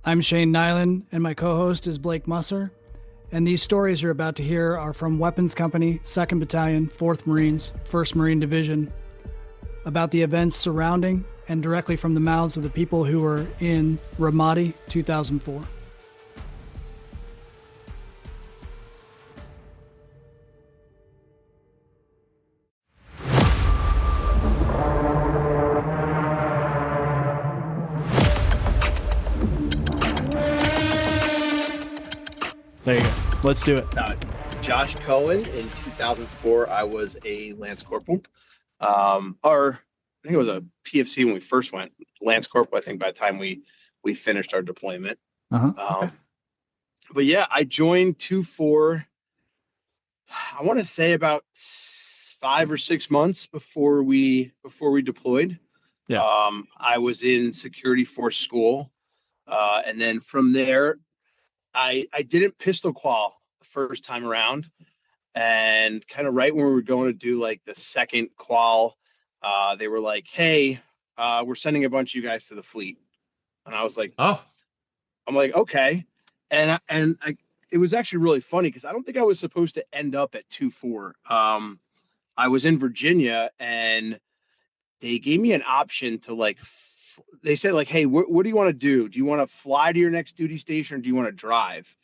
I'm Shane Nyland, and my co host is Blake Musser. And these stories you're about to hear are from Weapons Company, 2nd Battalion, 4th Marines, 1st Marine Division, about the events surrounding and directly from the mouths of the people who were in Ramadi 2004. There you go. Let's do it. Josh Cohen. In 2004, I was a Lance Corporal. Or I think it was a PFC when we first went. Lance Corporal, I think, by the time we finished our deployment. Okay. But yeah, I joined 2-4, I want to say about 5 or 6 months before we deployed. Yeah. I was in security force school. And then from there, I didn't pistol qual the first time around, and kind of right when we were going to do like the second qual, they were like, "Hey, we're sending a bunch of you guys to the fleet," and I was like, Oh, "I'm like, okay," and it was actually really funny because I don't think I was supposed to end up at 2-4. I was in Virginia, and they gave me an option to like. They said like, "Hey, what do you want to do? Do you want to fly to your next duty station, or do you want to drive?"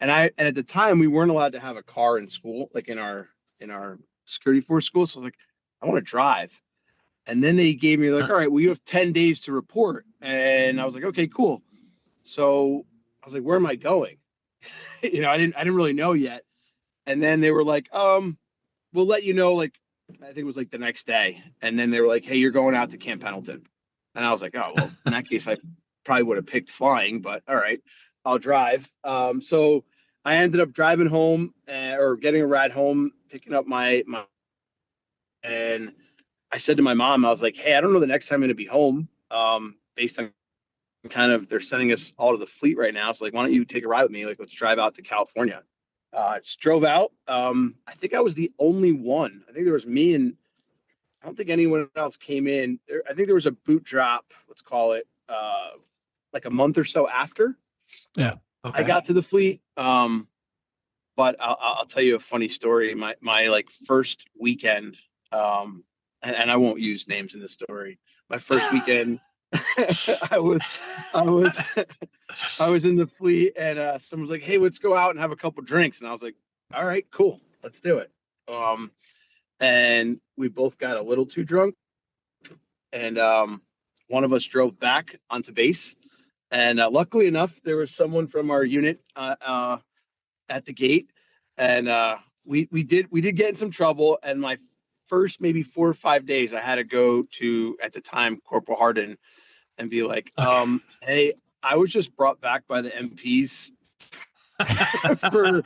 And at the time we weren't allowed to have a car in school, like in our security force school. So I was like, I want to drive. And then they gave me like, all right, well, you have 10 days to report. And I was like, okay, cool. So I was like, where am I going? I didn't really know yet. And then they were like, we'll let you know, like, I think it was like the next day. And then they were like, hey, you're going out to Camp Pendleton. And I was like, oh, well, in that case, I probably would have picked flying, but all right, I'll drive. So I ended up driving home, or getting a ride home, picking up my, and I said to my mom, I was like, hey, I don't know the next time I'm going to be home, based on kind of, they're sending us all to the fleet right now. So like, why don't you take a ride with me? Like, let's drive out to California. Just drove out. I think I was the only one. I think there was me, and I don't think anyone else came in. I think there was a boot drop, let's call it, like a month or so after. yeah. Okay. I got to the fleet. But I'll tell you a funny story. My like first weekend, and I won't use names in the story. My first weekend, I was in the fleet, and someone was like, "Hey, let's go out and have a couple drinks." And I was like, "All right, cool, let's do it." And we both got a little too drunk, and one of us drove back onto base. And luckily enough, there was someone from our unit at the gate, and we did get in some trouble. And my first maybe 4 or 5 days, I had to go to, at the time, Corporal Hardin, and be like, Okay. hey, I was just brought back by the MPs for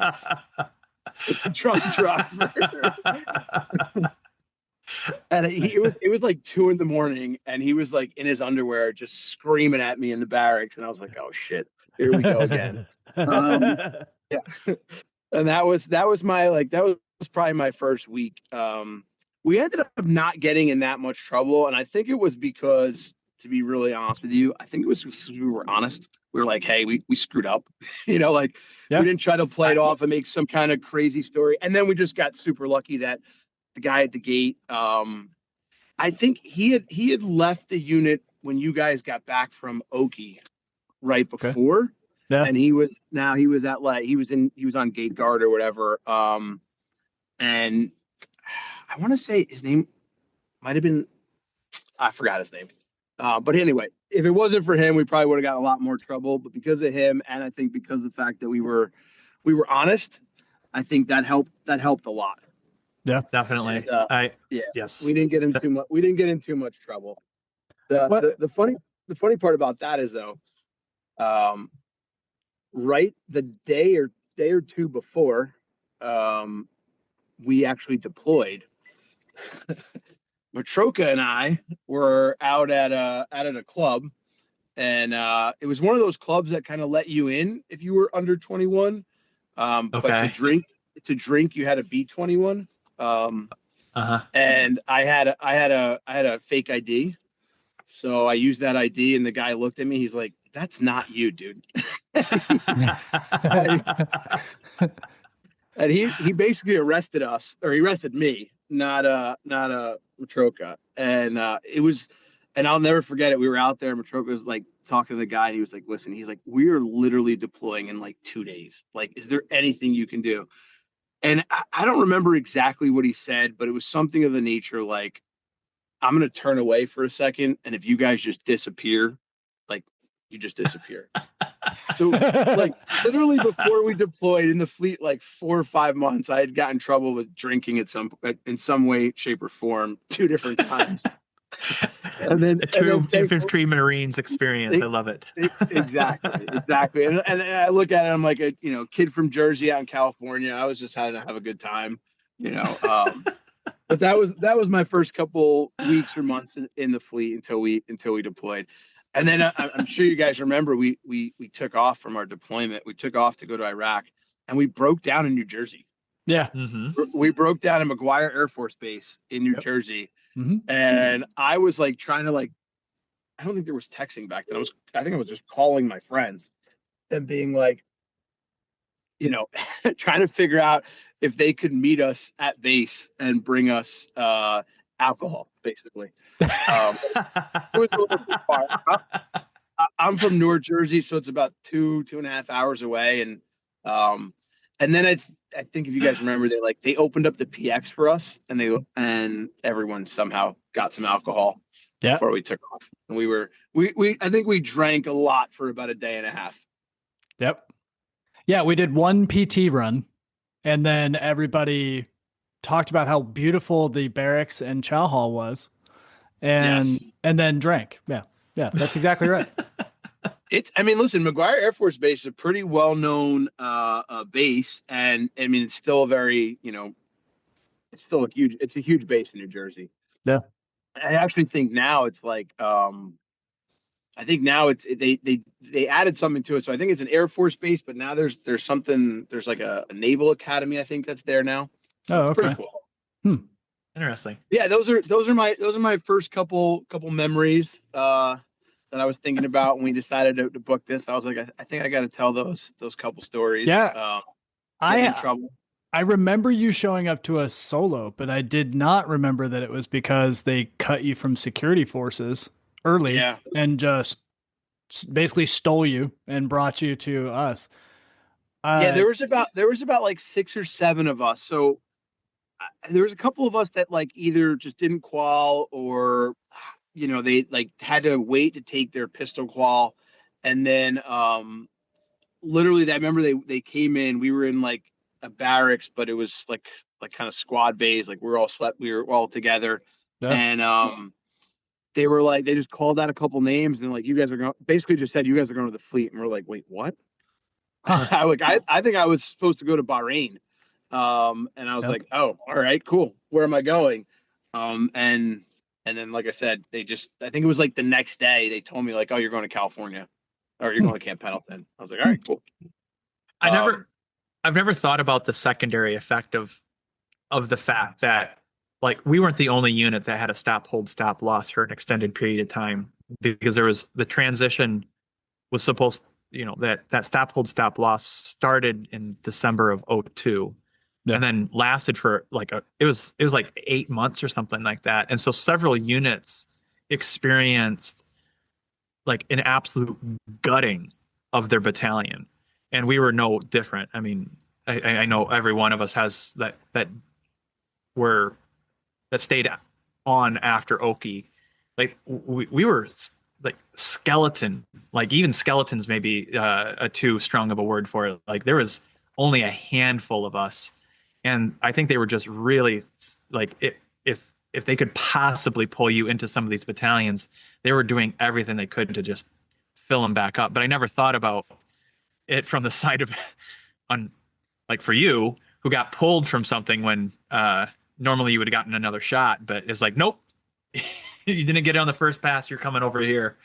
a drunk driver. And it was like 2 a.m, and he was like in his underwear just screaming at me in the barracks, and I was like, oh shit, here we go again. Yeah. And that was my, like, that was probably my first week. We ended up not getting in that much trouble, and I think it was because, to be really honest with you, I think it was because we were honest. We were like, hey, we screwed up. Like, Yeah. we didn't try to play it off and make some kind of crazy story. And then we just got super lucky that the guy at the gate, I think he had left the unit when you guys got back from Oki right before. Yeah. And he was at, like, he was on gate guard or whatever. And I want to say his name might have been, I forgot his name. But anyway, if it wasn't for him, we probably would have got a lot more trouble. But because of him, and I think because of the fact that we were honest, I think that helped a lot. Yeah, definitely. And, yes. We didn't get in too much. We didn't get in too much trouble. The funny part about that is, though, right the day or two before we actually deployed, Matroka and I were out at a club, and it was one of those clubs that kind of let you in if you were under 21. But to drink you had to be 21. And I had a fake ID, so I used that ID, and the guy looked at me. He's like, that's not you, dude. And he basically arrested us, or he arrested me, not Matroka. And it was, and I'll never forget it. We were out there, Matroka was like talking to the guy, and he was like, listen, he's like, we are literally deploying in like 2 days. Like, is there anything you can do? And I don't remember exactly what he said, but it was something of the nature like, I'm going to turn away for a second, and if you guys just disappear, like, you just disappear. So, like, literally before we deployed in the fleet, like 4 or 5 months, I had gotten in trouble with drinking in some way, shape, or form 2 different times. And then a true infantry Marines experience. I love it. Exactly. And I look at it, I'm like a kid from Jersey out in California. I was just having to have a good time, But that was my first couple weeks or months in the fleet until we deployed. And then I'm sure you guys remember we took off from our deployment. We took off to go to Iraq, and we broke down in New Jersey. Yeah. Mm-hmm. We broke down in McGuire Air Force Base in New Jersey. Mm-hmm. And I was like trying to I don't think there was texting back then. I think I was just calling my friends and being like, trying to figure out if they could meet us at base and bring us alcohol, basically. It was a little too far. I'm from Newark, Jersey, so it's about 2.5 hours away. And then I think if you guys remember, they opened up the PX for us, and everyone somehow got some alcohol before we took off. And I think we drank a lot for about a day and a half. Yep. Yeah, we did one PT run, and then everybody talked about how beautiful the barracks and chow hall was, and then drank. Yeah, that's exactly right. Listen, McGuire Air Force Base is a pretty well-known base, and it's still a very, it's a huge base in New Jersey. Yeah, I actually think now it's like, I think now they added something to it, so I think it's an Air Force base, but now there's like a Naval Academy, I think that's there now. So okay. Pretty cool. Interesting. Yeah, those are my first couple memories that I was thinking about when we decided to book this. I was like, I think I got to tell those couple stories. Yeah, in trouble. I remember you showing up to us solo, but I did not remember that it was because they cut you from security forces early and just basically stole you and brought you to us. There was about like 6 or 7 of us. So there was a couple of us that like either just didn't qual, or they like had to wait to take their pistol qual. And then literally I remember they came in, we were in like a barracks, but it was like kind of squad bays, like we were all together. And they were like, they just called out a couple names and like, you guys are going, basically just said, you guys are going to the fleet. And we're like, wait, what? I think I was supposed to go to Bahrain. And I was like, oh, all right, cool. Where am I going? And then, like I said, I think it was like the next day they told me like, oh, you're going to California, or you're going to Camp Pendleton. I was like, all right, cool. I've never thought about the secondary effect of the fact that like we weren't the only unit that had a stop, hold, stop loss for an extended period of time, because there was the transition was supposed, that stop, hold, stop loss started in December of 2002. Yeah. And then lasted for like it was like 8 months or something like that. And so several units experienced like an absolute gutting of their battalion. And we were no different. I mean, I know every one of us has that stayed on after Oki. Like we were like skeleton, like even skeletons maybe a too strong of a word for it. Like there was only a handful of us. And I think they were just really like, if they could possibly pull you into some of these battalions, they were doing everything they could to just fill them back up. But I never thought about it from the side of, like for you, who got pulled from something when normally you would have gotten another shot. But it's like, nope, you didn't get it on the first pass. You're coming over here.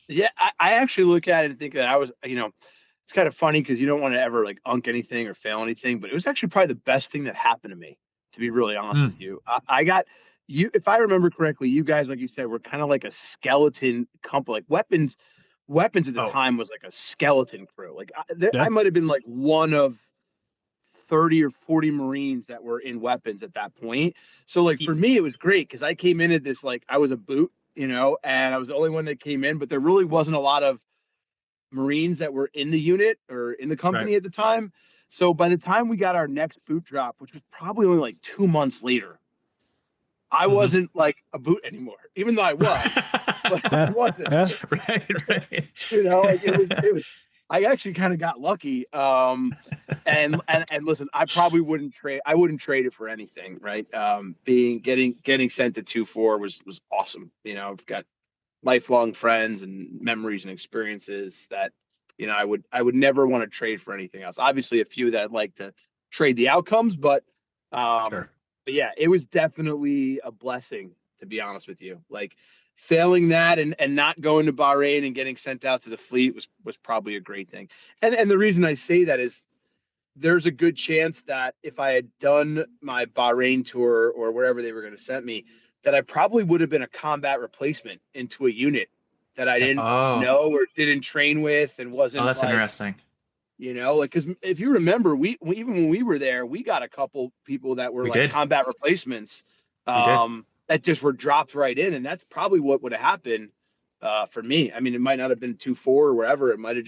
Yeah, I actually look at it and think that I was, it's kind of funny because you don't want to ever like unk anything or fail anything, but it was actually probably the best thing that happened to me, to be really honest with you. I got you, if I remember correctly, you guys, like you said, were kind of like a skeleton company, like weapons weapons at the Oh, time was like a skeleton crew. Like Yeah. I might have been like one of 30 or 40 Marines that were in weapons at that point. So like for me, it was great because I came in at this, like I was a boot, and I was the only one that came in, but there really wasn't a lot of Marines that were in the unit or in the right. company at the time. So by the time we got our next boot drop, which was probably only like 2 months later, I Mhm. wasn't like a boot anymore, even though I was, but I Yeah. wasn't. Yeah. Right. Like it was. I actually kind of got lucky. And listen, I wouldn't trade it for anything, right? Getting sent to 2-4 was awesome. I've got lifelong friends and memories and experiences that I would never want to trade for anything else. Obviously, a few that I'd like to trade the outcomes, Sure. but yeah, it was definitely a blessing, to be honest with you. Like failing that and not going to Bahrain and getting sent out to the fleet was probably a great thing. And the reason I say that is there's a good chance that if I had done my Bahrain tour or wherever they were going to send me, that I probably would have been a combat replacement into a unit that I didn't Oh, know or didn't train with and oh, wasn't that's like, interesting. like, because if you remember, even when we were there, we got a couple people that were We like did. combat replacements, We did. that just were dropped right in, and that's probably what would have happened for me. I mean, it might not have been 2-4 or wherever. It might not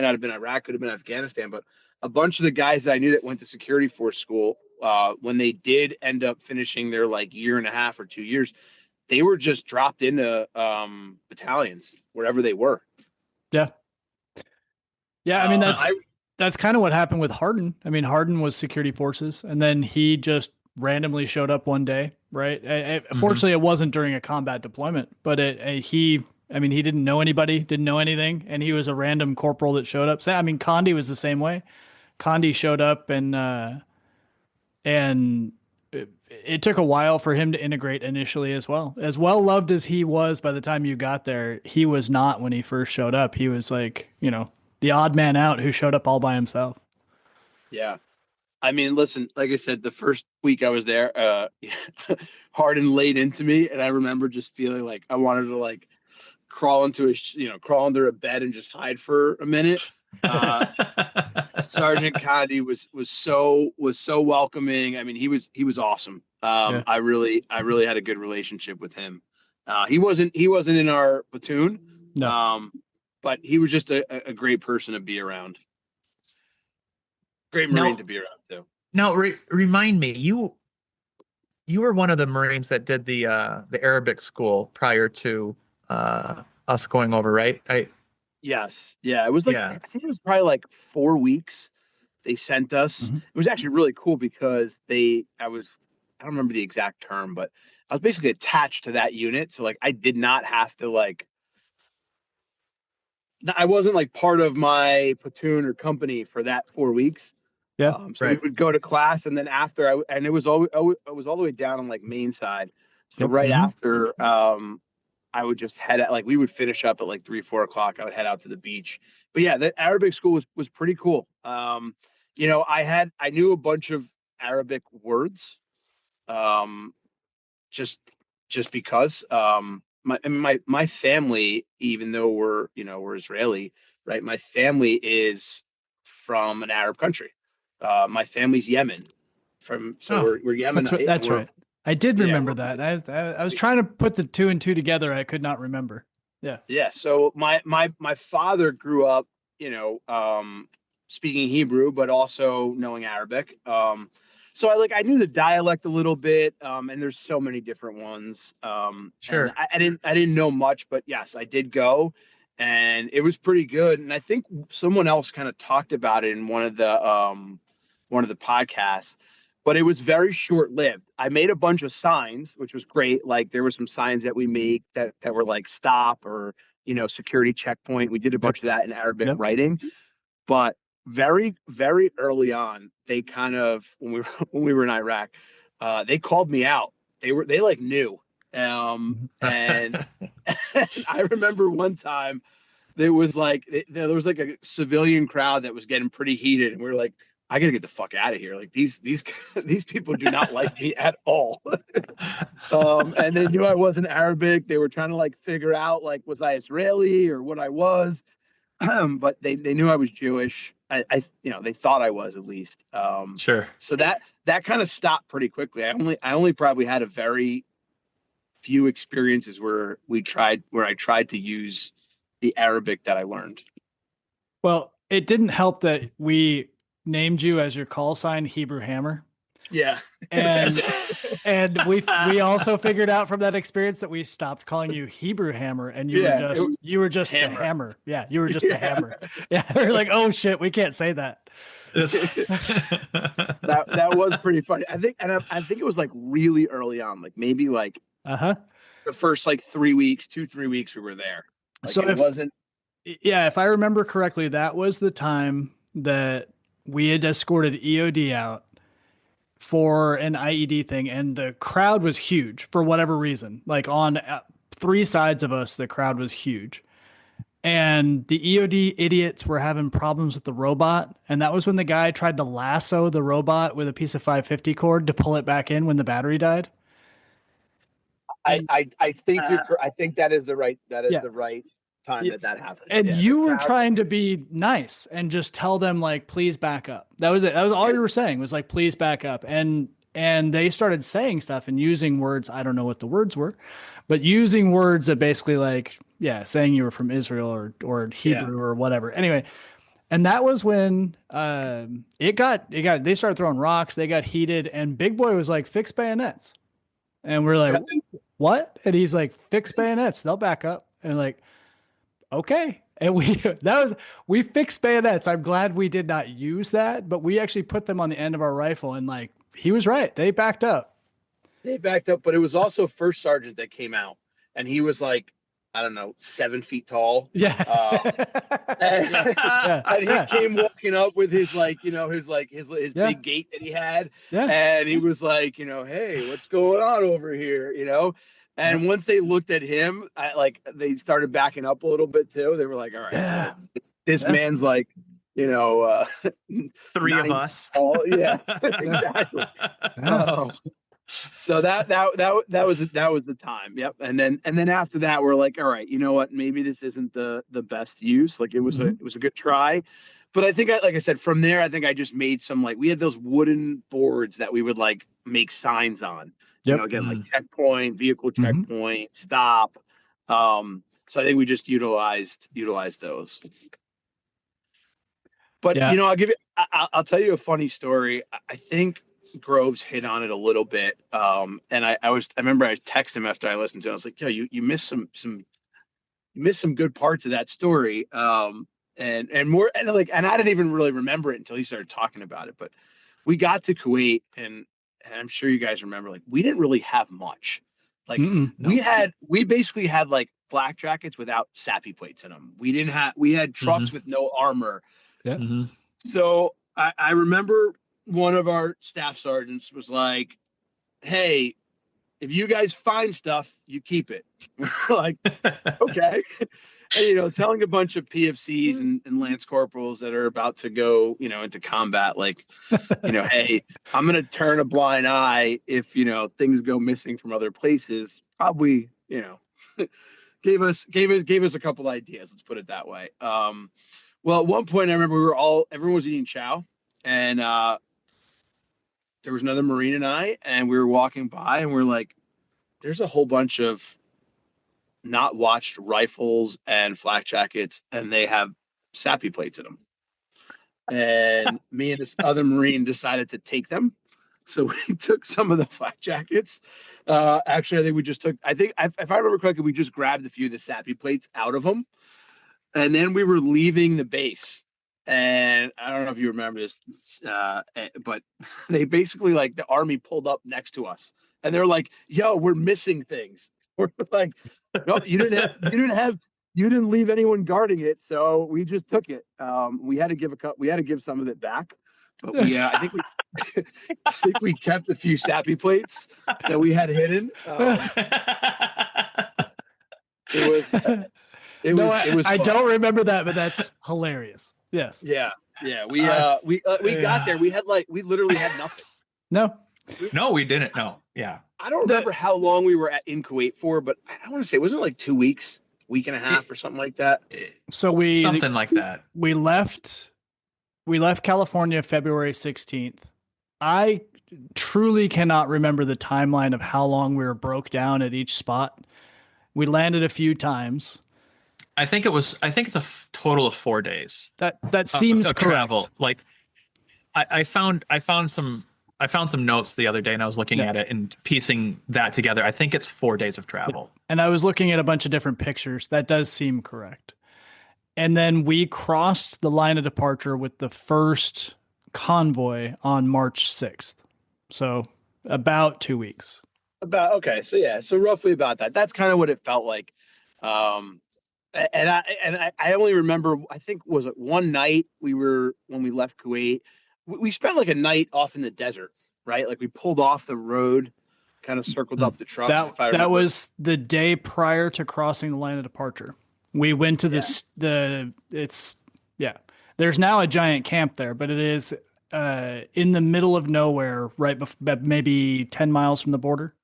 have been Iraq, could have been Afghanistan, but a bunch of the guys that I knew that went to security force school, when they did end up finishing their like year and a half or 2 years, they were just dropped into battalions wherever they were. Yeah. Yeah. I mean, Huh. that's kind of what happened with Harden. I mean, Harden was security forces, and then he just randomly showed up one day, right? Mhm. Fortunately, it wasn't during a combat deployment, but I mean, he didn't know anybody, didn't know anything, and he was a random corporal that showed up. So, I mean, Condi was the same way. Condi showed up, and it took a while for him to integrate initially as well. As well loved as he was by the time you got there, he was not when he first showed up. He was like, the odd man out who showed up all by himself. Yeah. I mean, listen, like I said, the first week I was there, Harden laid into me, and I remember just feeling like I wanted to like crawl under a bed and just hide for a minute. Sergeant Condi was so welcoming. I mean, he was awesome. Yeah. I really had a good relationship with him. He wasn't in our platoon, No. but he was just a great person to be around. Great Marine Now, to be around too. remind me, you were one of the Marines that did the Arabic school prior to us going over, right? Yes. Yeah. It was like, Yeah. I think it was probably like 4 weeks they sent us. Mhm. It was actually really cool because I don't remember the exact term, but I was basically attached to that unit. So like I did not have to like, I wasn't like part of my platoon or company for that 4 weeks. Yeah. So we Right. would go to class, and then after and it was all the way down on like main side. So Yep. right Mhm. after, I would just head out, like we would finish up at like 3-4 o'clock. I would head out to the beach. But yeah, the Arabic school was pretty cool. I knew a bunch of Arabic words, um, just because, my family, even though we're Israeli, right? My family is from an Arab country. My family's Yemen, so Oh, we're Yemen. That's We're right. I did Yeah, remember that. I was trying to put the two and two together. I could not remember. Yeah. yeah. So my father grew up, speaking Hebrew, but also knowing Arabic. So I knew the dialect a little bit, and there's so many different ones. And sure. I didn't know much, but yes, I did go, and it was pretty good. And I think someone else kind of talked about it in one of the podcasts, but it was very short lived. I made a bunch of signs, which was great. Like there were some signs that we make that were like stop or security checkpoint. We did a bunch Yep. of that in Arabic Yep. writing, but very very early on, they kind of when we were when we were in Iraq, they called me out. They like knew, Mhm. and I remember one time there was like a civilian crowd that was getting pretty heated, and we were like, I gotta get the fuck out of here. Like these these people do not like me at all. And they knew I wasn't Arabic. They were trying to like figure out like was I Israeli or what I was. But they knew I was Jewish. I they thought I was at least. Sure. So that kind of stopped pretty quickly. I only probably had a very few experiences where I tried to use the Arabic that I learned. Well, it didn't help that we named you as your call sign Hebrew Hammer. Yeah. And we also figured out from that experience that we stopped calling you Hebrew Hammer, and you were just hammer. the hammer. Yeah, you were just the hammer. Yeah, we're like, oh shit, we can't say that. that was pretty funny. I think it was like really early on, like maybe like the first like 3 weeks, 2-3 weeks we were there. Like so if I remember correctly, that was the time that we had escorted EOD out for an IED thing, and the crowd was huge for whatever reason. Like on 3 sides of us, the crowd was huge. And the EOD idiots were having problems with the robot. And that was when the guy tried to lasso the robot with a piece of 550 cord to pull it back in when the battery died. I think I think that is the right the right time that happened. And you were trying to be nice and just tell them like, please back up. That was it. That was all you were saying was like, please back up. And they started saying stuff and using words. I don't know what the words were, but using words that basically like, saying you were from Israel or Hebrew or whatever. Anyway. And that was when they started throwing rocks. They got heated, and Big Boy was like, fix bayonets. And we're like, what? And he's like, fix bayonets. They'll back up. And like, okay. And we fixed bayonets. I'm glad we did not use that, but we actually put them on the end of our rifle, and like, he was right. They backed up. But it was also First Sergeant that came out, and he was like, I don't know, 7 feet tall. Yeah. And he came walking up with his like, his big gate that he had. Yeah. And he was like, hey, what's going on over here? And once they looked at him, they started backing up a little bit too. They were like, all right, this man's like, 3 of us. Tall. Yeah, exactly. So that was the time. Yep. And then after that, we're like, all right, you know what? Maybe this isn't the best use. Like it was a good try. But I think like I said, from there, I think I just made some, like, we had those wooden boards that we would like make signs on, again, like checkpoint, vehicle checkpoint, stop. So I think we just utilized those. But, I'll tell you a funny story. I think Groves hit on it a little bit. And I remember I texted him after I listened to it. I was like, yo, you missed some good parts of that story. And more, and I didn't even really remember it until he started talking about it. But we got to Kuwait, and I'm sure you guys remember, like, we didn't really have much. Like we basically had like flak jackets without sappy plates in them. We had trucks with no armor. Yeah. So I remember one of our staff sergeants was like, hey, if you guys find stuff, you keep it. Like, okay. And, telling a bunch of PFCs and Lance Corporals that are about to go, into combat, like, hey, I'm going to turn a blind eye if, things go missing from other places, probably, gave us a couple ideas. Let's put it that way. Well, at one point I remember everyone was eating chow, and there was another Marine and I, and we were walking by, and we're like, there's a whole bunch of not watched rifles and flak jackets, and they have sappy plates in them. And me and this other Marine decided to take them. So we took some of the flak jackets. Actually, I think we just took, if I remember correctly, we just grabbed a few of the sappy plates out of them. And then we were leaving the base. And I don't know if you remember this, but they basically, like, the Army pulled up next to us, and they're like, yo, we're missing things. We're like, no, you didn't leave anyone guarding it. So we just took it. We had to give some of it back, but I think we kept a few sappy plates that we had hidden. It was I don't remember that, but that's hilarious. Yes. Yeah. Yeah, we got there. We literally had nothing. No. No, we didn't. No. Yeah. I don't remember how long we were in Kuwait for, but I want to say, wasn't it like 2 weeks, week and a half, or something like that? So something like that. We left California February 16th. I truly cannot remember the timeline of how long we were broke down at each spot. We landed a few times. I think it's a total of 4 days. That seems of correct. Travel. Like I found some notes the other day, and I was looking at it and piecing that together. I think it's 4 days of travel. And I was looking at a bunch of different pictures. That does seem correct. And then we crossed the line of departure with the first convoy on March 6th. So about 2 weeks. So roughly about that. That's kind of what it felt like. And I only remember, I think, was it one night when we left Kuwait, we spent like a night off in the desert, right? Like we pulled off the road, kind of circled up the trucks. That was the day prior to crossing the line of departure. We went to there's now a giant camp there, but it is in the middle of nowhere, right maybe 10 miles from the border.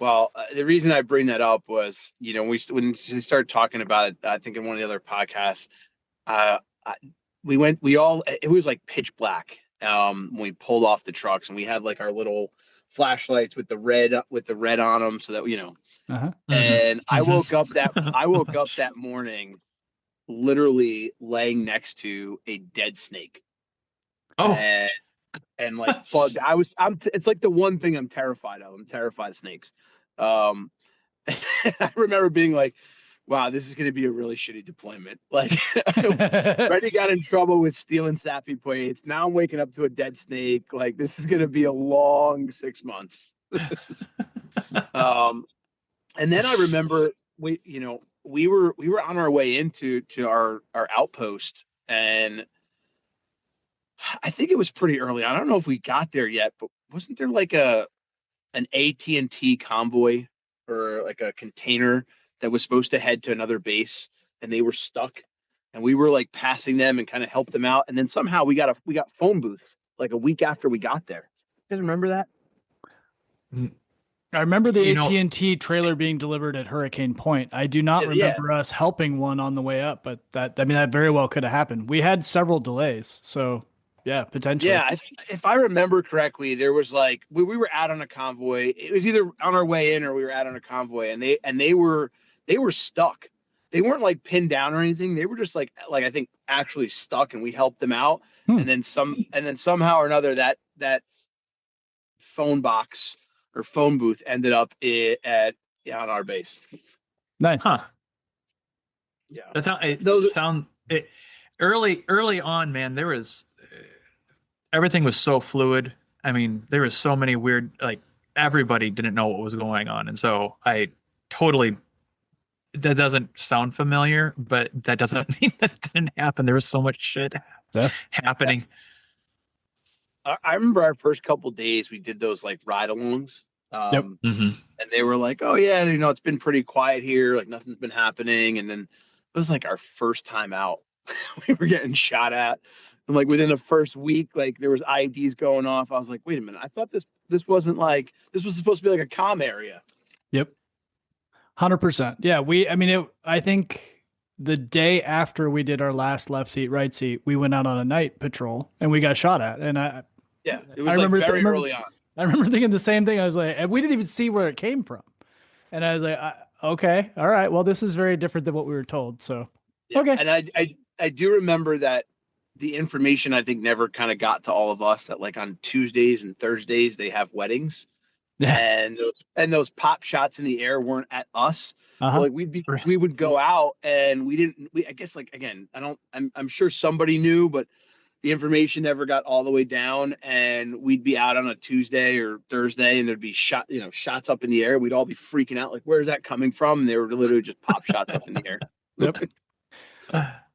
Well, the reason I bring that up was, when we started talking about it, I think in one of the other podcasts, it was like pitch black when we pulled off the trucks, and we had like our little flashlights with the red on them, so that And I woke up that morning literally laying next to a dead snake. Oh. And like bugged. It's like the one thing I'm terrified of. I'm terrified of snakes. I remember being like, wow, this is going to be a really shitty deployment. Like, already got in trouble with stealing sappy plates. Now I'm waking up to a dead snake. Like, this is going to be a long 6 months. And then I remember we were on our way into our outpost, and I think it was pretty early. I don't know if we got there yet, but wasn't there like an AT&T convoy or like a container that was supposed to head to another base, and they were stuck, and we were like passing them and kind of helped them out, and then somehow we got phone booths like a week after we got there. You guys remember that? I remember the AT&T trailer being delivered at Hurricane Point. I do not remember us helping one on the way up, but that very well could have happened. We had several delays, so yeah, potentially. Yeah, if I remember correctly, there was like we were out on a convoy. It was either on our way in or we were out on a convoy, and they were stuck. They weren't like pinned down or anything. They were just like I think actually stuck, and we helped them out. And then somehow or another that phone box or phone booth ended up on our base. Nice. Huh. Yeah. That's how early on, man, there was everything was so fluid. I mean, there was so many weird, like everybody didn't know what was going on. And so that doesn't sound familiar, but that doesn't mean that it didn't happen. There was so much shit happening. I remember our first couple of days we did those like ride-alongs. And they were like, oh yeah, it's been pretty quiet here. Like nothing's been happening. And then it was like our first time out. We were getting shot at. And like within the first week, like there was IEDs going off. I was like, wait a minute. I thought this wasn't like, this was supposed to be like a comm area. Yep. 100%. Yeah. I think the day after we did our last left seat, right seat, we went out on a night patrol and we got shot at. And it was very early on. I remember thinking the same thing. I was like, and we didn't even see where it came from. And I was like, okay, all right. Well, this is very different than what we were told. So, okay. And I do remember that the information I think never kind of got to all of us that like on Tuesdays and Thursdays, they have weddings. Yeah. And those pop shots in the air weren't at us. So like we would go out and I guess like, again, I'm sure somebody knew, but the information never got all the way down, and we'd be out on a Tuesday or Thursday and there'd be shots up in the air. We'd all be freaking out. Like, where's that coming from? And they were literally just pop shots up in the air. Yep.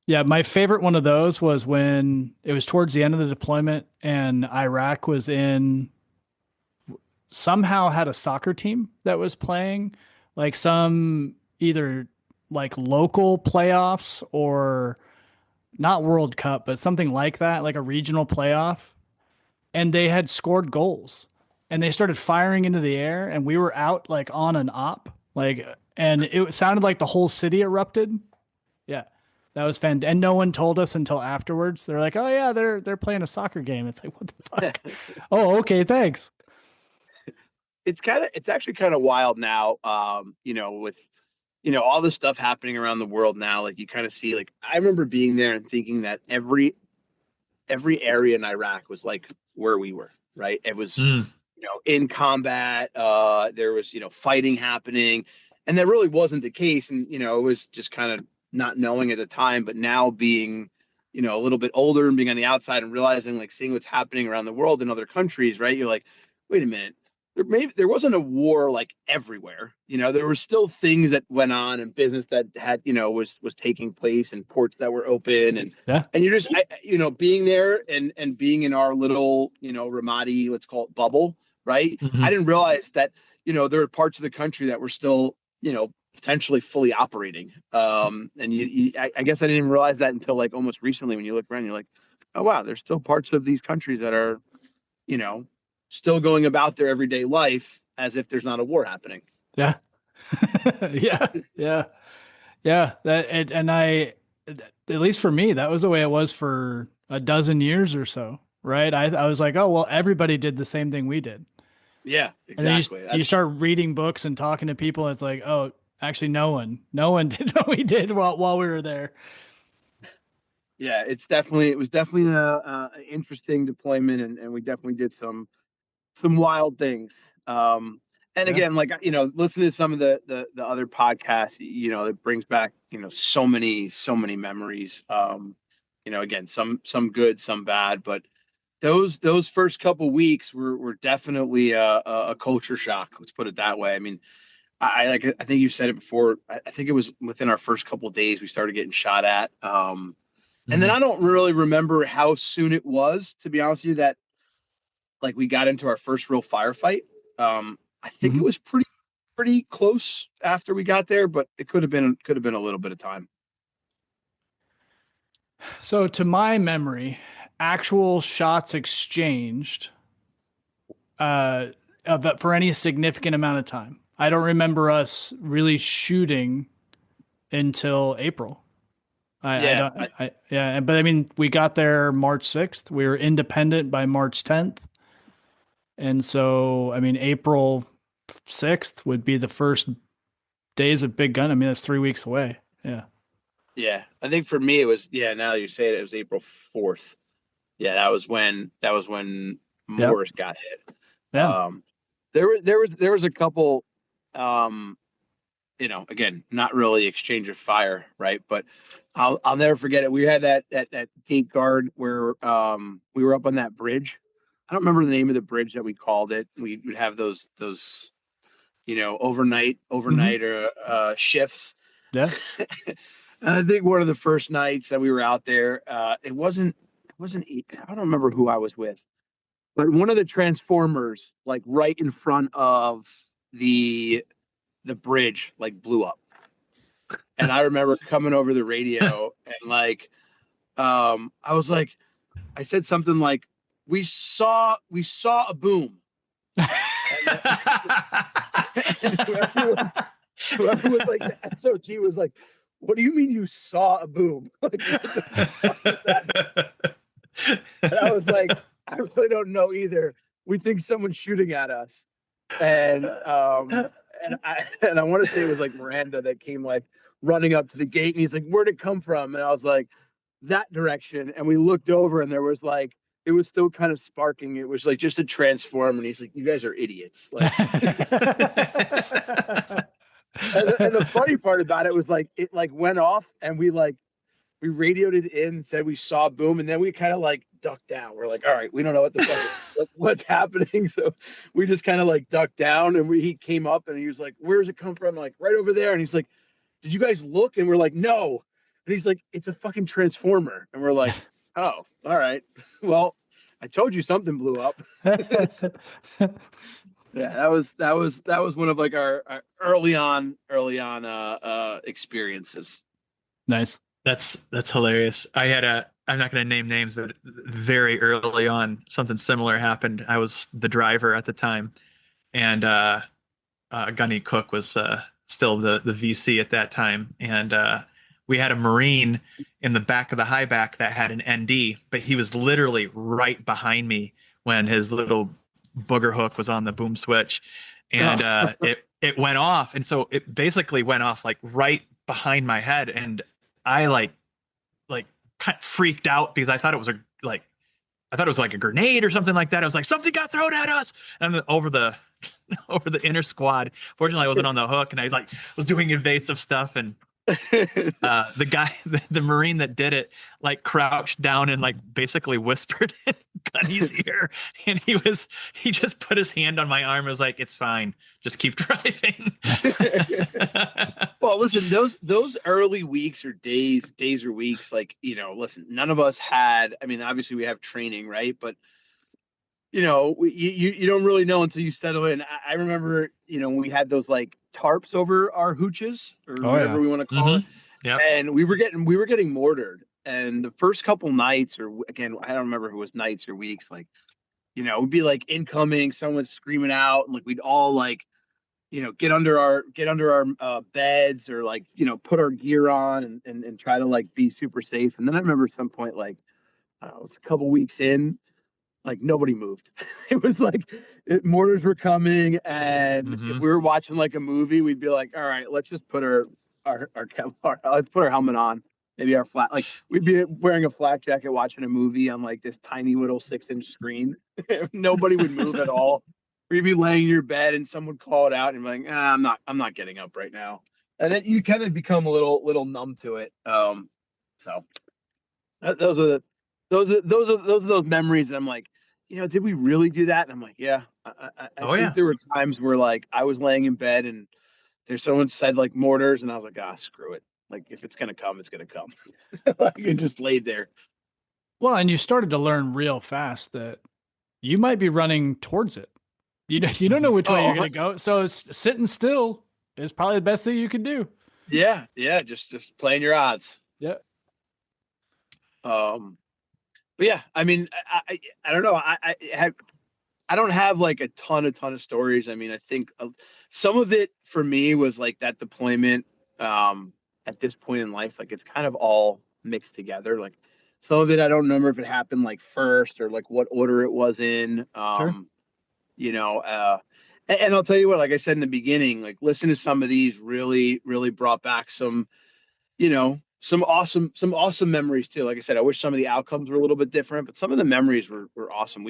Yeah. My favorite one of those was when it was towards the end of the deployment and Iraq was somehow had a soccer team that was playing like some either like local playoffs or not World Cup, but something like that, like a regional playoff. And they had scored goals and they started firing into the air and we were out like on an op, like, and it sounded like the whole city erupted. Yeah. That was fantastic. And no one told us until afterwards. They're like, "Oh yeah, they're playing a soccer game." It's like, what the fuck? Oh, okay, thanks. It's actually kind of wild now. With all this stuff happening around the world now, like you kind of see, like I remember being there and thinking that every area in Iraq was like where we were, right? It was, in combat, there was, fighting happening, and that really wasn't the case. And, it was just kind of not knowing at the time, but now being, a little bit older and being on the outside and realizing, like seeing what's happening around the world in other countries, right? You're like, wait a minute, there wasn't a war like everywhere. There were still things that went on and business that had, was taking place and ports that were open and you're just, being there and being in our little, Ramadi, let's call it bubble, right? Mm-hmm. I didn't realize that, there were parts of the country that were still, potentially fully operating. And I guess I didn't even realize that until like almost recently when you look around, you're like, oh wow, there's still parts of these countries that are, still going about their everyday life as if there's not a war happening. Yeah. Yeah. At least for me, that was the way it was for a dozen years or so. Right. I was like, oh, well, everybody did the same thing we did. Yeah, exactly. And then you start reading books and talking to people. And it's like, oh, actually no one did what we did while we were there. Yeah, it was definitely an interesting deployment, and we definitely did some wild things. And again, like, listening to some of the other podcasts, it brings back, so many memories. Again, some good, some bad, but those first couple weeks were definitely a culture shock. Let's put it that way. I mean, I think you said it before. I think it was within our first couple of days we started getting shot at. And then I don't really remember how soon it was, to be honest with you, that like we got into our first real firefight. I think it was pretty close after we got there, but it could have been a little bit of time. So to my memory, actual shots exchanged for any significant amount of time. I don't remember us really shooting until April. But I mean, we got there March 6th. We were independent by March 10th. And so, I mean, April 6th would be the first days of Big Gun. I mean, that's 3 weeks away. Yeah. Yeah. I think for me, it was, now that you say it was April 4th. Yeah. That was when Morris got hit. Yeah. There was a couple, again, not really exchange of fire, right? But I'll never forget it. We had that gate guard where we were up on that bridge. I don't remember the name of the bridge that we called it. We would have those overnight shifts. Yeah. And I think one of the first nights that we were out there, it wasn't I don't remember who I was with, but one of the transformers, like right in front of the bridge, like blew up. And I remember coming over the radio and like, I was like, I said something like, we saw a boom. And whoever was like, the SOG was like, what do you mean you saw a boom? Like, what the fuck is that? And I was like, I really don't know either. We think someone's shooting at us. And I want to say it was like Miranda that came like running up to the gate, and he's like, where'd it come from? And I was like, that direction. And we looked over and there was like, it was still kind of sparking. It was like just a transform. And he's like, you guys are idiots. Like, and the funny part about it was like, it like went off and we radioed it in, said we saw boom. And then we kind of like ducked down. We're like, all right, we don't know what the fuck what's happening. So we just kind of like ducked down, and he came up and he was like, where's it come from? Like right over there. And he's like, did you guys look? And we're like, no. And he's like, it's a fucking transformer. And we're like, oh, all right. Well, I told you something blew up. Yeah, that was one of like our early on experiences. Nice. That's hilarious. I'm not going to name names, but very early on, something similar happened. I was the driver at the time, and Gunny Cook was still the VC at that time, and we had a Marine in the back of the high back that had an ND, but he was literally right behind me when his little booger hook was on the boom switch, and it went off, and so it basically went off like right behind my head, and I like kind of freaked out because I thought it was like a grenade or something like that. I was like, something got thrown at us, and over the over the inner squad. Fortunately, I wasn't on the hook, and I like was doing invasive stuff, and the guy, the Marine that did it, like crouched down and like basically whispered in Gunny's ear, and he just put his hand on my arm and was like, "It's fine, just keep driving." Well, listen, those early weeks or days or weeks, like, listen, none of us had, I mean, obviously we have training, right? But you don't really know until you settle in. I remember, we had those like tarps over our hooches or whatever we want to call it. Yeah. And we were getting mortared. And the first couple nights, or again, I don't remember if it was nights or weeks, like, it'd be like incoming, someone's screaming out, and like we'd all like, get under our beds, or like, put our gear on and try to like be super safe. And then I remember at some point, like, I don't know, it was a couple weeks in, like nobody moved. It was like mortars were coming, and if we were watching like a movie, we'd be like, all right, let's just put let's put our helmet on. Maybe our flat, like we'd be wearing a flak jacket watching a movie on like this tiny little 6-inch screen. Nobody would move at all. We'd be laying in your bed and someone would call it out and be like, I'm not getting up right now. And then you kind of become a little numb to it. So those are those memories. And I'm like, did we really do that? And I'm like, yeah. I think there were times where like I was laying in bed and there's someone said like mortars, and I was like, screw it. Like if it's gonna come, it's gonna come. Like, I just laid there. Well, and you started to learn real fast that you might be running towards it. You don't know which way you're gonna go. So sitting still is probably the best thing you can do. Yeah, just playing your odds. Yeah. But yeah, I mean, I don't know. I don't have like a ton of stories. I mean, I think some of it for me was like that deployment. At this point in life, like it's kind of all mixed together. Like some of it, I don't remember if it happened like first or like what order it was in. Sure. And I'll tell you what, like I said in the beginning, like listen to some of these really, really brought back some awesome memories too. Like I said, I wish some of the outcomes were a little bit different, but some of the memories were awesome.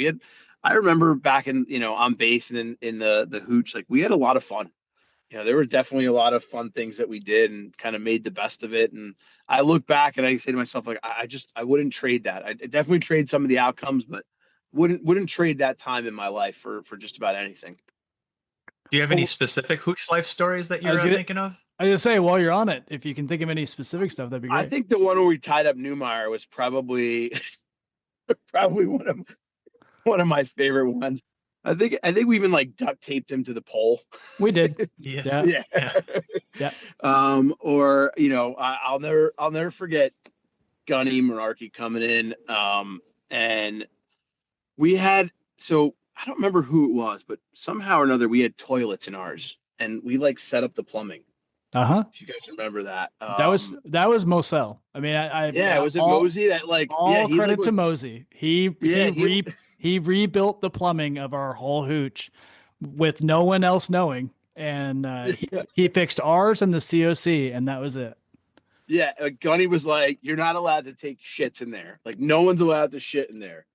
I remember back in, on base and in the hooch, like we had a lot of fun. There were definitely a lot of fun things that we did and kind of made the best of it. And I look back and I say to myself, like, I wouldn't trade that. I definitely trade some of the outcomes, but wouldn't trade that time in my life for just about anything. Do you have any specific hooch life stories that you're thinking of? I was gonna say, while you're on it, if you can think of any specific stuff, that'd be great. I think the one where we tied up Newmeyer was probably one of my favorite ones. I think we even like duct taped him to the pole. We did. Yes. Yeah. Or I'll never forget Gunny Merarkey coming in. And we had, so I don't remember who it was, but somehow or another we had toilets in ours, and we like set up the plumbing. If you guys remember that. That was Moselle. I mean, was it Mosey that like credit to Mosey. He rebuilt the plumbing of our whole hooch with no one else knowing, and he fixed ours and the COC, and that was it. Yeah, Gunny was like, "You're not allowed to take shits in there. Like, no one's allowed to shit in there."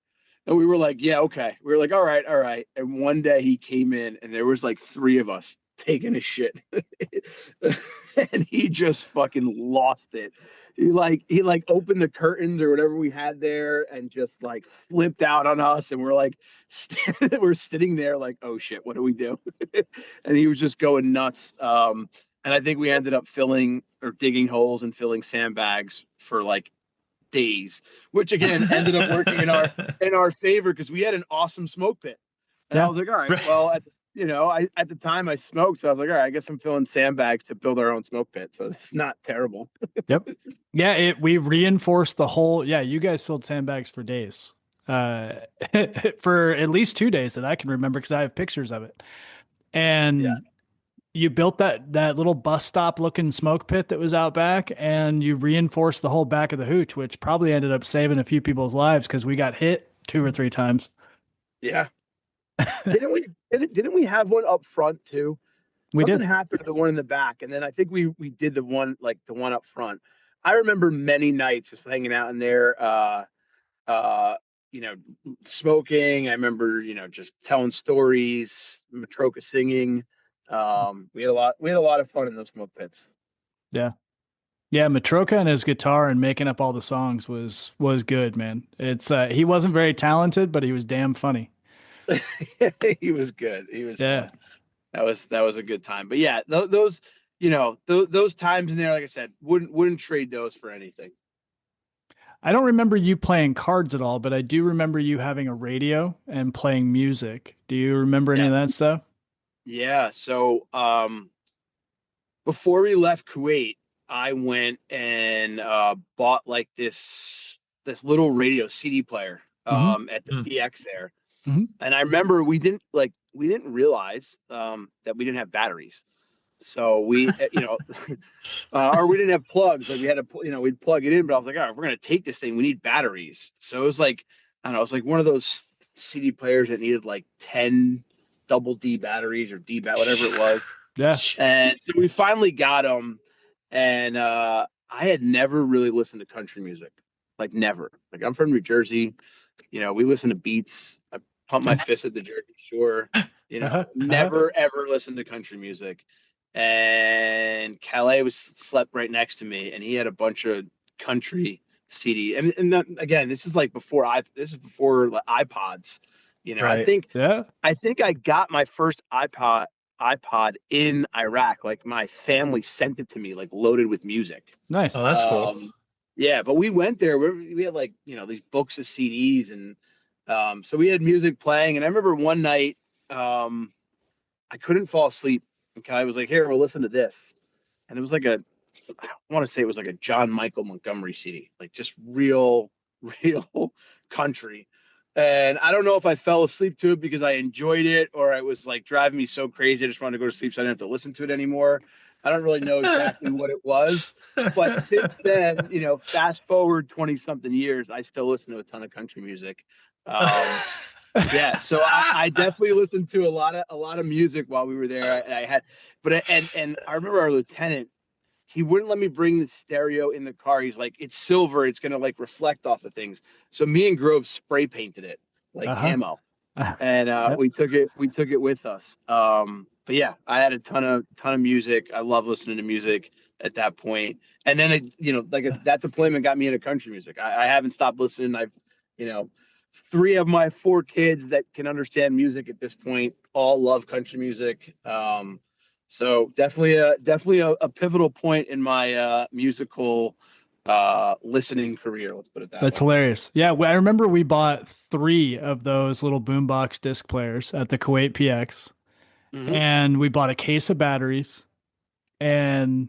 And we were like, "Yeah, okay." We were like, "All right." And one day he came in, and there was like 3 of us taking a shit, and he just fucking lost it. He opened the curtains or whatever we had there and just like flipped out on us, and we're like we're sitting there like, oh shit, what do we do? And he was just going nuts. And I think we ended up filling or digging holes and filling sandbags for like days, which again ended up working in our favor because we had an awesome smoke pit. And I was like, all right, well, I at the time I smoked, so I was like, all right, I guess I'm filling sandbags to build our own smoke pit. So it's not terrible. Yep. Yeah, we reinforced the whole. Yeah, you guys filled sandbags for days. Uh, for at least 2 days that I can remember because I have pictures of it. Yeah. And you built that little bus stop looking smoke pit that was out back, and you reinforced the whole back of the hooch, which probably ended up saving a few people's lives because we got hit 2 or 3 times. Yeah. Didn't we have one up front too? We Something did. happened to the one in the back, and then I think we did the one up front. I remember many nights just hanging out in there, uh, you know, smoking. I remember, just telling stories, Matroka singing. We had a lot of fun in those smoke pits. Yeah. Yeah, Matroka and his guitar and making up all the songs was good, man. It's he wasn't very talented, but he was damn funny. He was good. He was Yeah. fun. That was a good time. But yeah, those times in there, like I said, wouldn't trade those for anything. I don't remember you playing cards at all, but I do remember you having a radio and playing music. Do you remember any Yeah. of that stuff? Yeah. So before we left Kuwait, I went and bought like this little radio CD player Mhm. at the PX there. Mhm. And I remember we didn't realize that we didn't have batteries. So we, or we didn't have plugs. Like we had to, we'd plug it in, but I was like, all right, we're going to take this thing. We need batteries. So it was like, I don't know, it was like one of those CD players that needed like 10 double D batteries or whatever it was. Yeah. And so we finally got them. And I had never really listened to country music, like never. Like I'm from New Jersey. We listen to Beats. I pump my fist at the Jersey Shore. Never ever listened to country music. And Calais slept right next to me, and he had a bunch of country CD. And again, this is before like iPods. Right. I think I got my first iPod in Iraq. Like my family sent it to me, like loaded with music. Nice. Oh, that's cool. Yeah, but we went there. We had these books of CDs, and so we had music playing. And I remember one night, I couldn't fall asleep. And Kai was like, "Here, we'll listen to this." And it was I want to say it was like a John Michael Montgomery CD, like just real country. And I don't know if I fell asleep to it because I enjoyed it or it was like driving me so crazy. I just wanted to go to sleep so I didn't have to listen to it anymore. I don't really know exactly what it was. But since then, fast forward 20 something years, I still listen to a ton of country music. Yeah, so I definitely listened to a lot of music while we were there. And I remember our lieutenant, he wouldn't let me bring the stereo in the car. He's like, it's silver, it's gonna like reflect off of things. So me and Grove spray painted it like camo, and Yep. we took it with us. But yeah, I had a ton of music. I love listening to music at that point. And then that deployment got me into country music. I haven't stopped listening. I've 3 of my 4 kids that can understand music at this point all love country music. So definitely a pivotal point in my musical listening career. Let's put it that way. That's hilarious. Yeah, I remember we bought 3 of those little boombox disc players at the Kuwait PX, and we bought a case of batteries. And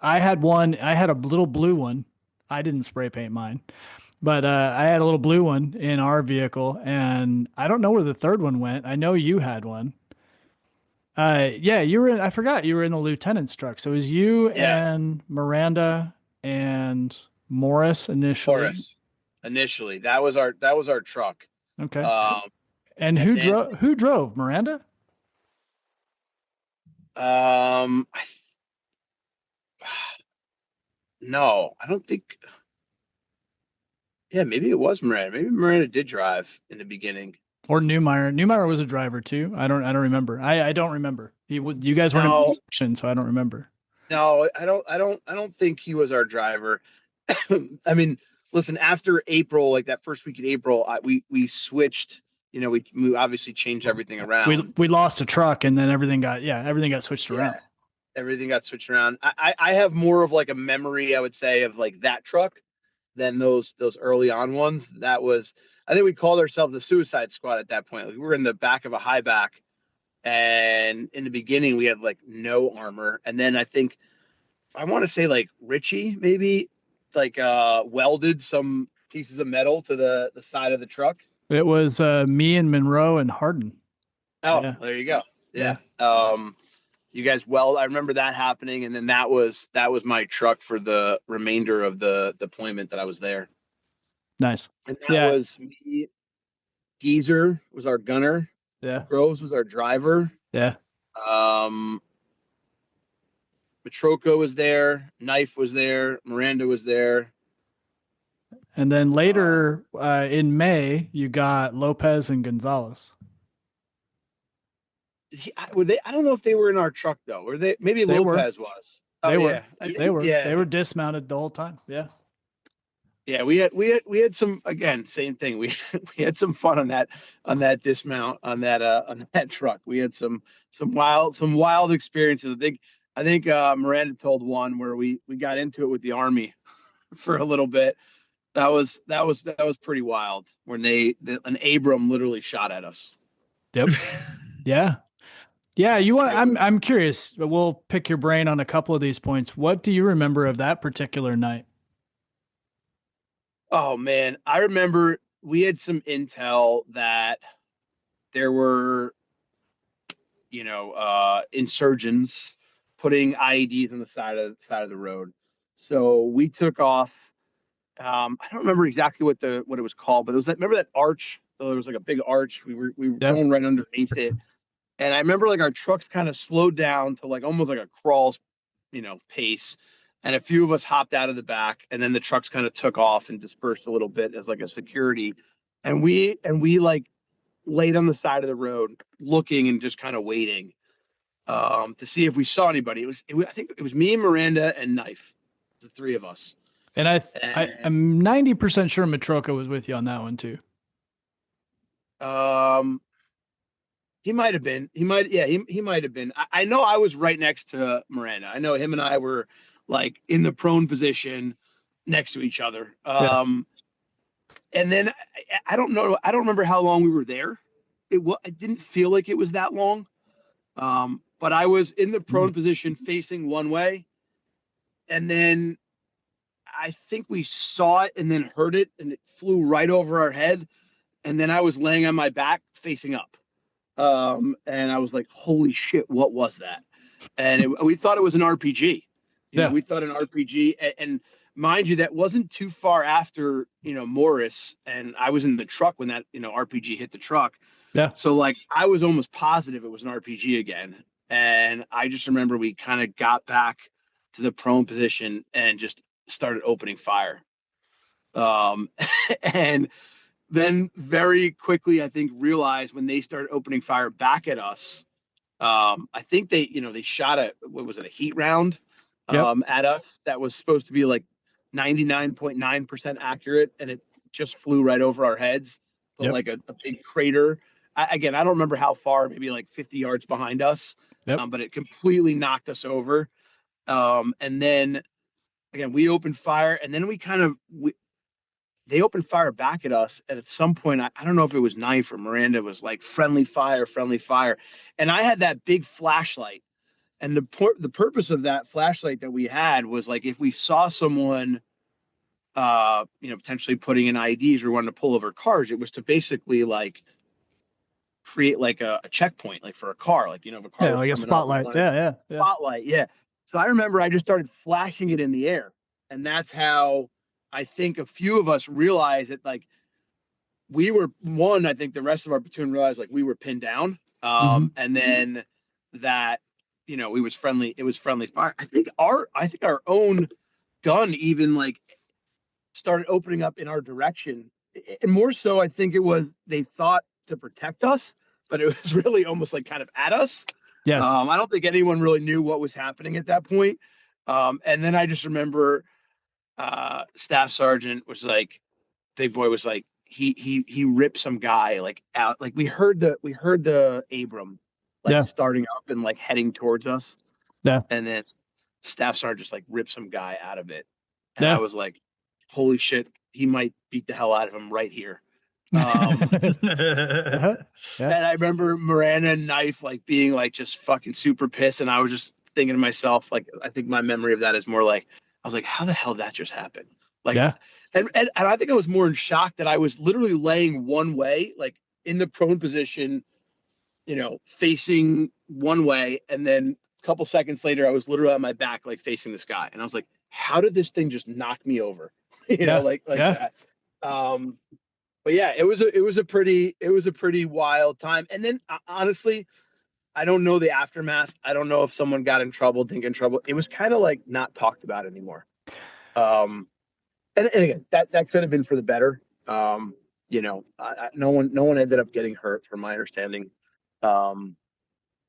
I had one. I had a little blue one. I didn't spray paint mine, but I had a little blue one in our vehicle, and I don't know where the third one went. I know you had one. Yeah, you were in, I forgot you were in the lieutenant's truck. So it was you and Miranda and Morris initially. Initially, that was our truck. Okay. And who drove? Miranda? No, I don't think. Yeah, maybe it was Miranda. Maybe Miranda did drive in the beginning. Or Newmeyer. Newmeyer was a driver too. I don't remember. I don't remember. You guys weren't in the section, so I don't remember. No, I don't think he was our driver. I mean, listen, after April, like that first week in April, we switched. We obviously changed everything around. We lost a truck, and then everything got switched around. Everything got switched around. I have more of like a memory, I would say, of like that truck than those early on ones. That was, I think we called ourselves the Suicide Squad at that point. Like, we were in the back of a high back, and in the beginning we had like no armor, and then I want to say like Richie maybe like welded some pieces of metal to the side of the truck. It was me and Monroe and Harden. Oh, Yeah. there you go. Yeah. You guys, I remember that happening, and then that was my truck for the remainder of the deployment that I was there. Nice. And that was me. Geezer was our gunner. Yeah. Groves was our driver. Yeah. Petrocco was there. Knife was there. Miranda was there. And then later in May, you got Lopez and Gonzalez. I don't know if they were in our truck though. Were they? Maybe They Lopez was. They were. Yeah. They were. Yeah. They were dismounted the whole time. Yeah. Yeah, we had some, again, same thing. We had some fun on that dismount on that truck. We had some wild experiences. I think Miranda told one where we got into it with the Army for a little bit. That was pretty wild when an Abram literally shot at us. Yep. Yeah. Yeah, I'm curious. We'll pick your brain on a couple of these points. What do you remember of that particular night? Oh man, I remember we had some intel that there were, insurgents putting IEDs on the side of the road. So we took off. I don't remember exactly what it was called, but it was remember that arch? There was like a big arch. We were going right underneath it. And I remember like our trucks kind of slowed down to like almost like a crawl, pace. And a few of us hopped out of the back, and then the trucks kind of took off and dispersed a little bit as like a security. And we like laid on the side of the road looking and just kind of waiting to see if we saw anybody. I think it was me, Miranda, and Knife, the three of us. And I'm 90% sure Matroka was with you on that one too. He might have been. He might have been. I know I was right next to Miranda. I know him and I were like in the prone position next to each other. And then I don't know. I don't remember how long we were there. It didn't feel like it was that long. But I was in the prone position facing one way. And then I think we saw it and then heard it, and it flew right over our head. And then I was laying on my back facing up. And I was like, holy shit, what was that? And we thought it was an RPG. We thought an RPG, and mind you, that wasn't too far after, Morris, and I was in the truck when that, RPG hit the truck. Yeah. So like, I was almost positive it was an RPG again. And I just remember we kind of got back to the prone position and just started opening fire. And then very quickly, I think, realized when they started opening fire back at us, I think they shot a heat round at us that was supposed to be like 99.9% accurate, and it just flew right over our heads, but like a big crater. I don't remember how far, maybe like 50 yards behind us, but it completely knocked us over. And then again, we opened fire, and then they opened fire back at us. And at some point, I don't know if it was Knife or Miranda was like friendly fire. And I had that big flashlight. And the purpose of that flashlight that we had was like, if we saw someone, potentially putting in IEDs or wanting to pull over cars, it was to basically like create like a checkpoint, like for a car, like, if a car, like a spotlight. Spotlight. Yeah. So I remember I just started flashing it in the air, and that's how I think a few of us realized that like I think the rest of our platoon realized like we were pinned down. And then that, it was friendly fire. I think our own gun even like started opening up in our direction. And more so, I think it was, they thought to protect us, but it was really almost like kind of at us. Yes. I don't think anyone really knew what was happening at that point. And then I just remember Staff Sergeant was like, Big Boy was like, he ripped some guy like out. Like we heard the Abram like starting up and like heading towards us. Yeah. And then Staff Sergeant just like ripped some guy out of it. And I was like, holy shit, he might beat the hell out of him right here. And I remember Miranda and Knife like being like just fucking super pissed, and I was just thinking to myself, like, I think my memory of that is more like, I was like, how the hell did that just happen? Like, and I think I was more in shock that I was literally laying one way, like in the prone position, you know, facing one way, and then a couple seconds later, I was literally on my back, like facing the sky, and I was like, how did this thing just knock me over? You know, like that. But yeah, it was a pretty wild time. And then honestly, I don't know the aftermath. I don't know if someone got in trouble, didn't get in trouble. It was kind of like not talked about anymore. And again, that could have been for the better. You know, no one ended up getting hurt, from my understanding. So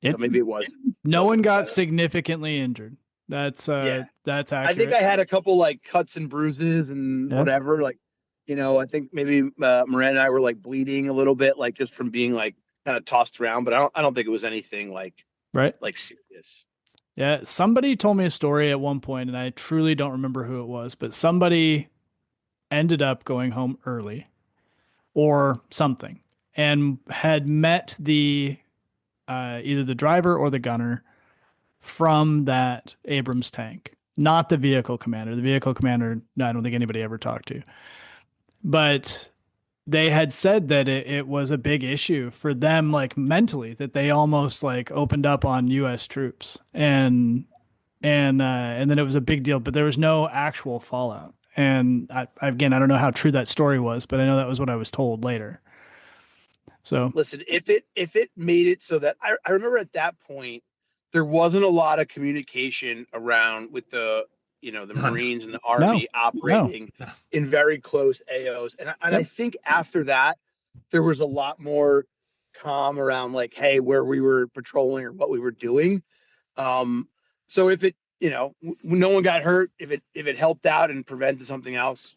maybe it was. No one got significantly injured. That's accurate. I think I had a couple like cuts and bruises and whatever. Like, you know, I think maybe Miranda and I were like bleeding a little bit, like just from being like kind of tossed around. But I don't think it was anything like serious. Yeah, somebody told me a story at one point, and I truly don't remember who it was, but somebody ended up going home early or something, and had met the either the driver or the gunner from that Abrams tank, not the vehicle commander. The vehicle commander, I don't think anybody ever talked to. But they had said that it was a big issue for them, like mentally, that they almost like opened up on U.S. troops, and then it was a big deal, but there was no actual fallout. And again, I don't know how true that story was, but I know that was what I was told later. So listen, if it made it so that I remember at that point, there wasn't a lot of communication around with the Marines and the Army operating in very close AOs. And I think after that, there was a lot more calm around like, hey, where we were patrolling or what we were doing. So if it, you know, no one got hurt, if it helped out and prevented something else,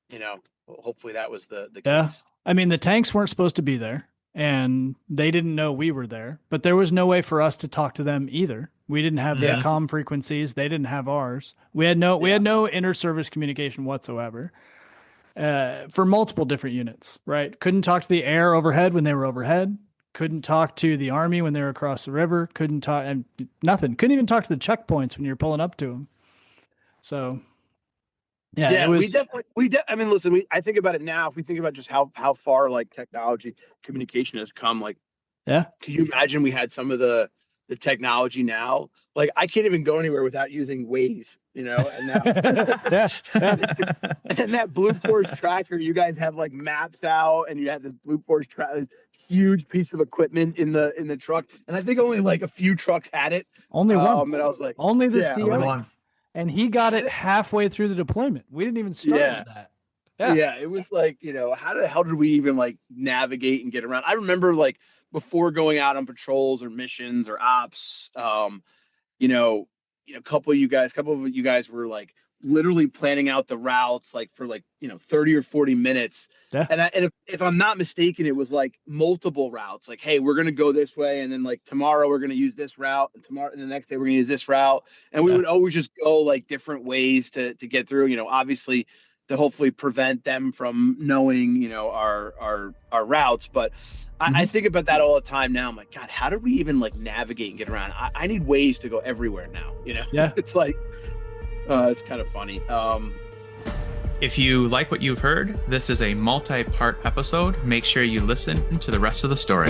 you know, hopefully that was the case. I mean, the tanks weren't supposed to be there, and they didn't know we were there, but there was no way for us to talk to them either. We didn't have their comm frequencies. They didn't have ours. We had no inter-service communication whatsoever for multiple different units, right? Couldn't talk to the air overhead when they were overhead. Couldn't talk to the Army when they were across the river. Couldn't talk, and nothing. Couldn't even talk to the checkpoints when you're pulling up to them. So it was. I mean, listen, I think about it now. If we think about just how far like technology communication has come, like, can you imagine we had some of the technology now? Like, I can't even go anywhere without using Waze, you know. And now, and that Blue Force tracker, you guys have like maps out, and you have this Blue Force huge piece of equipment in the truck, and I think only like a few trucks had it. Only one. And I was like, only the CO. And he got it halfway through the deployment. We didn't even start with that. Yeah, it was like, you know, how the hell did we even like navigate and get around? I remember like before going out on patrols or missions or ops, you know, a couple of you guys were like literally planning out the routes like for like, you know, 30 or 40 minutes. Yeah. And if I'm not mistaken, it was like multiple routes. Like, hey, we're going to go this way. And then like tomorrow we're going to use this route, and tomorrow and the next day we're going to use this route. And we would always just go like different ways to get through, you know, obviously to hopefully prevent them from knowing, you know, our routes. But I think about that all the time now. I'm like, God, how do we even like navigate and get around? I need ways to go everywhere now, you know? Yeah. It's like, it's kind of funny. If you like what you've heard, this is a multi-part episode. Make sure you listen to the rest of the story.